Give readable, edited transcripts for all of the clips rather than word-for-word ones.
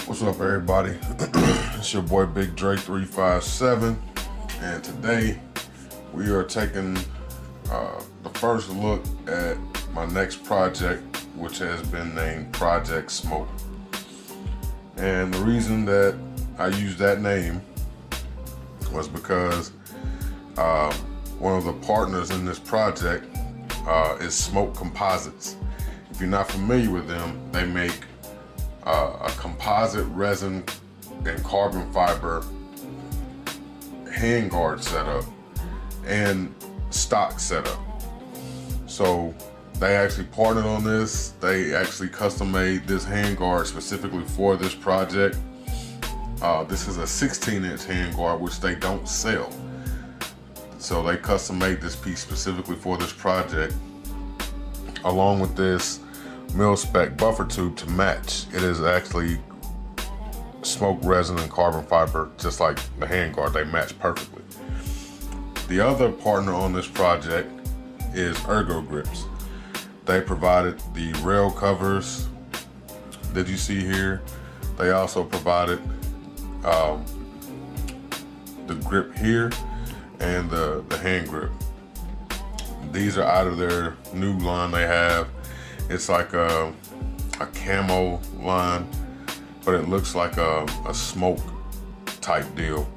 What's up, everybody? It's your boy Big Dre 357, and today we are taking the first look at my next project, which has been named Project Smoke. And the reason that I used that name was because one of the partners in this project is Smoke Composites. If you're not familiar with them, they make a composite resin and carbon fiber handguard setup and stock setup. So they actually partnered on this. They actually custom made this handguard specifically for this project. This is a 16-inch handguard, which they don't sell. So they custom made this piece specifically for this project, along with this mil-spec buffer tube to match. It is actually smoke resin and carbon fiber, just like the handguard. They match perfectly. The other partner on this project is Ergo Grips. They provided the rail covers that you see here. They also provided the grip here and the hand grip. These are out of their new line they have. It's like a camo line, but it looks like a smoke type deal.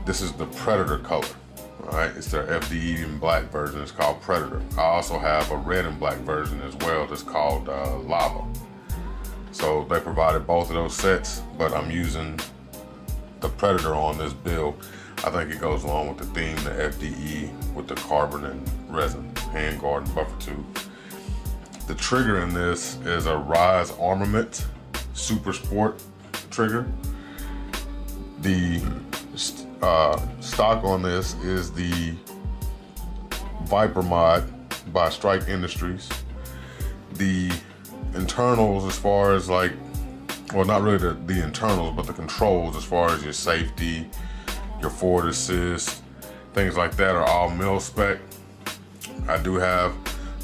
This is the Predator color, all right? It's their FDE in black version. It's called Predator. I also have a red and black version as well that's called Lava. So they provided both of those sets, but I'm using the Predator on this build. I think it goes along with the theme, the FDE with the carbon and resin handguard and buffer tube. The trigger in this is a Rise Armament Super Sport trigger. The stock on this is the Viper mod by Strike Industries. The internals, as far as like, well, not really the internals, but the controls as far as your safety, your forward assist, things like that are all mil-spec. I do have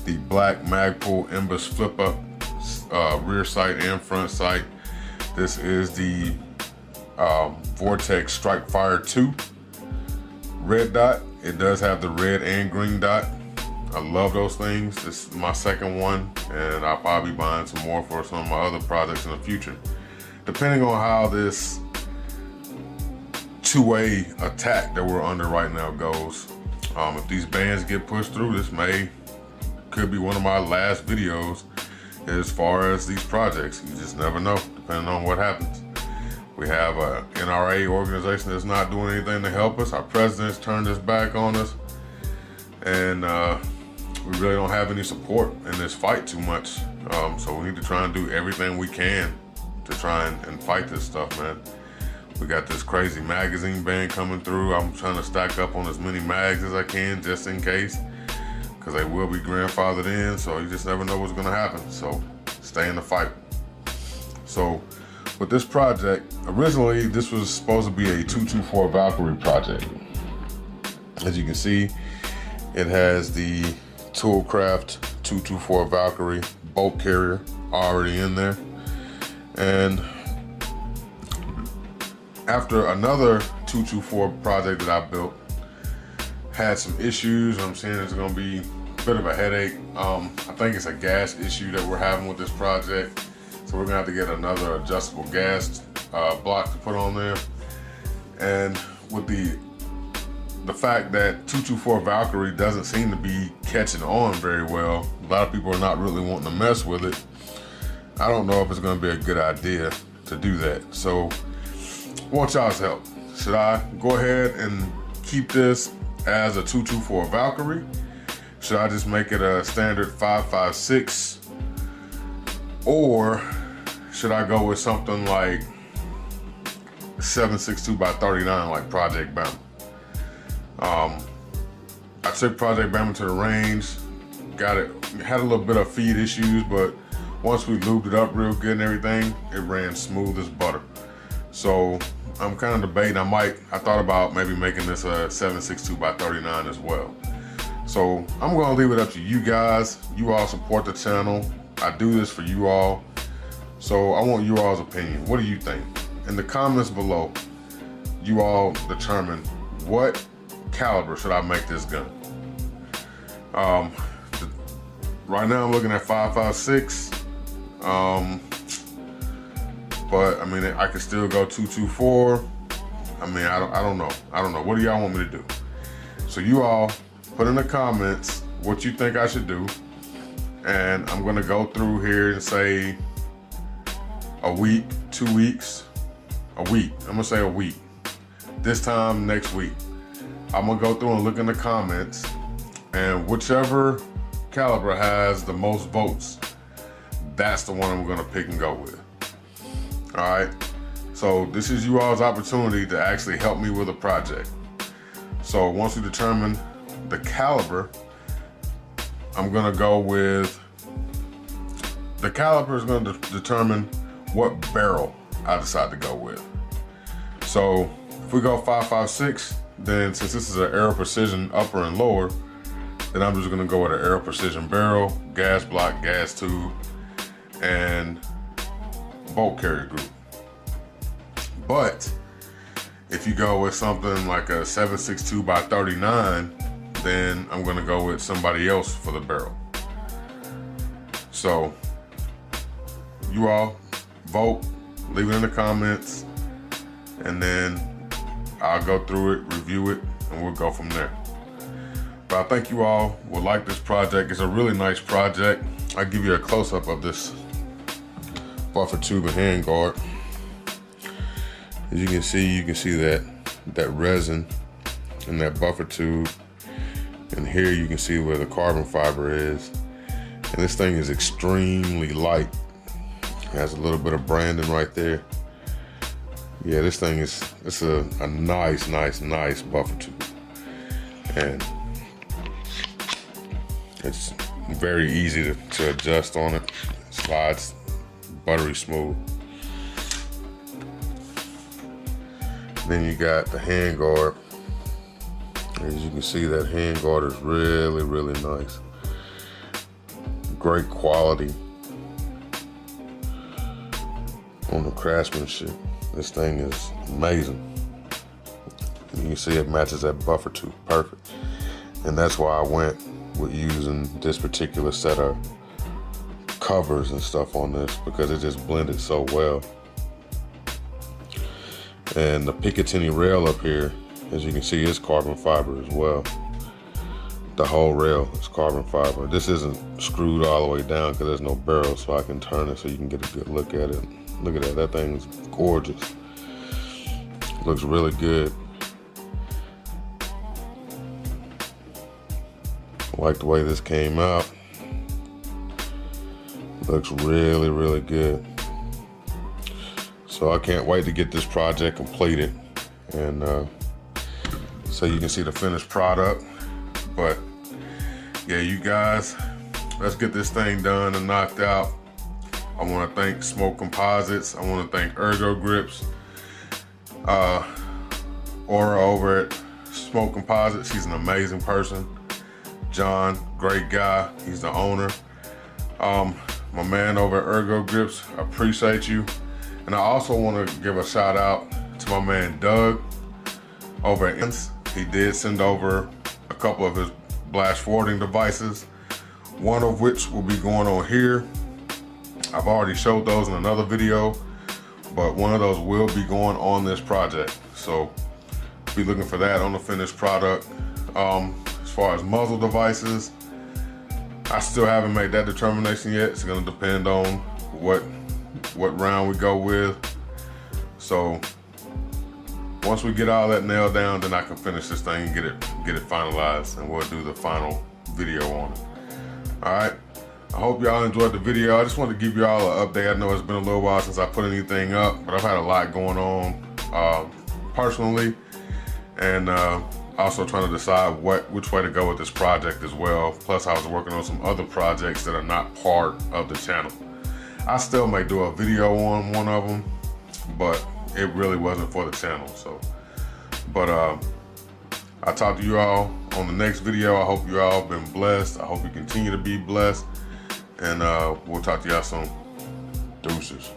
the black Magpul Imbus flip up rear sight and front sight. This is the Vortex Strike Fire 2 red dot. It does have the red and green dot. I love those things. This is my second one, and I'll probably be buying some more for some of my other projects in the future. Depending on how this two-way attack that we're under right now goes, if these bans get pushed through, this could be one of my last videos as far as these projects. You just never know, depending on what happens. We have a NRA organization that's not doing anything to help us. Our president's turned his back on us, and we really don't have any support in this fight too much. So we need to try and do everything we can to try and fight this stuff, man. We got this crazy magazine ban coming through. I'm trying to stack up on as many mags as I can just in case, because they will be grandfathered in, so you just never know what's gonna happen. So stay in the fight. So with this project, originally this was supposed to be a 224 Valkyrie project. As you can see, it has the Toolcraft 224 Valkyrie bolt carrier already in there. And after another 224 project that I built had some issues, I'm saying it's gonna be a bit of a headache. I think it's a gas issue that we're having with this project. So we're gonna have to get another adjustable gas block to put on there. And with the fact that 224 Valkyrie doesn't seem to be catching on very well, a lot of people are not really wanting to mess with it. I don't know if it's gonna be a good idea to do that. So I want y'all's help. Should I go ahead and keep this as a 224 Valkyrie? Should I just make it a standard 5.56? Or should I go with something like 7.62 by 39 like Project Bama? I took Project Bama to the range, had a little bit of feed issues, but once we lubed it up real good and everything, it ran smooth as butter. So I'm kind of debating, I thought about maybe making this a 7.62 by 39 as well. So I'm gonna leave it up to you guys. You all support the channel. I do this for you all. So I want you all's opinion. What do you think? In the comments below, you all determine what caliber should I make this gun. Right now I'm looking at 5.56. But I mean, I could still go 2.24. I mean, I don't know. What do y'all want me to do? So you all put in the comments what you think I should do, and I'm gonna go through here and say a week, 2 weeks, a week. I'm gonna say a week. This time next week, I'm gonna go through and look in the comments, and whichever caliber has the most votes, that's the one I'm gonna pick and go with. All right. So this is you all's opportunity to actually help me with a project. So once we determine the caliber, I'm gonna go with, the caliber is gonna determine what barrel I decide to go with. So if we go 5.56, then since this is an Aero Precision upper and lower, then I'm just gonna go with an Aero Precision barrel, gas block, gas tube, and bolt carrier group. But if you go with something like a 7.62 by 39, then I'm gonna go with somebody else for the barrel. So you all vote, leave it in the comments, and then I'll go through it, review it, and we'll go from there. But I think you all will like this project. It's a really nice project. I'll give you a close-up of this buffer tube and hand guard. As you can see that resin in that buffer tube, and here you can see where the carbon fiber is. And this thing is extremely light. It has a little bit of branding right there. Yeah, this thing it's a nice buffer tube, and it's very easy to adjust on it. It slides buttery smooth. Then you got the hand guard. As you can see, that hand guard is really nice. Great quality on the craftsmanship. This thing is amazing. And you can see it matches that buffer tube perfect. And that's why I went with using this particular set of covers and stuff on this, because it just blended so well. And the Picatinny rail up here, as you can see, is carbon fiber as well. The whole rail is carbon fiber. This isn't screwed all the way down because there's no barrel, so I can turn it so you can get a good look at it. Look at that, that thing's gorgeous. Looks really good. I like the way this came out. Looks really good. So I can't wait to get this project completed, and so you can see the finished product. But yeah, you guys, let's get this thing done and knocked out. I want to thank Smoke Composites. I want to thank Ergo Grips, Aura over at Smoke Composites. He's an amazing person. John, great guy. He's the owner. My man over at Ergo Grips, I appreciate you. And I also want to give a shout out to my man Doug over at Ins. He did send over a couple of his blast forwarding devices, one of which will be going on here. I've already showed those in another video, but one of those will be going on this project. So be looking for that on the finished product. As far as muzzle devices, I still haven't made that determination yet. It's gonna depend on what round we go with. So once we get all that nailed down, then I can finish this thing and get it finalized, and we'll do the final video on it. All right. I hope y'all enjoyed the video. I just wanted to give y'all an update. I know it's been a little while since I put anything up, but I've had a lot going on personally, and also trying to decide which way to go with this project as well. Plus I was working on some other projects that are not part of the channel. I still may do a video on one of them, but it really wasn't for the channel. So, but I'll talk to you all on the next video. I hope you all have been blessed. I hope you continue to be blessed, and we'll talk to y'all soon. Deuces.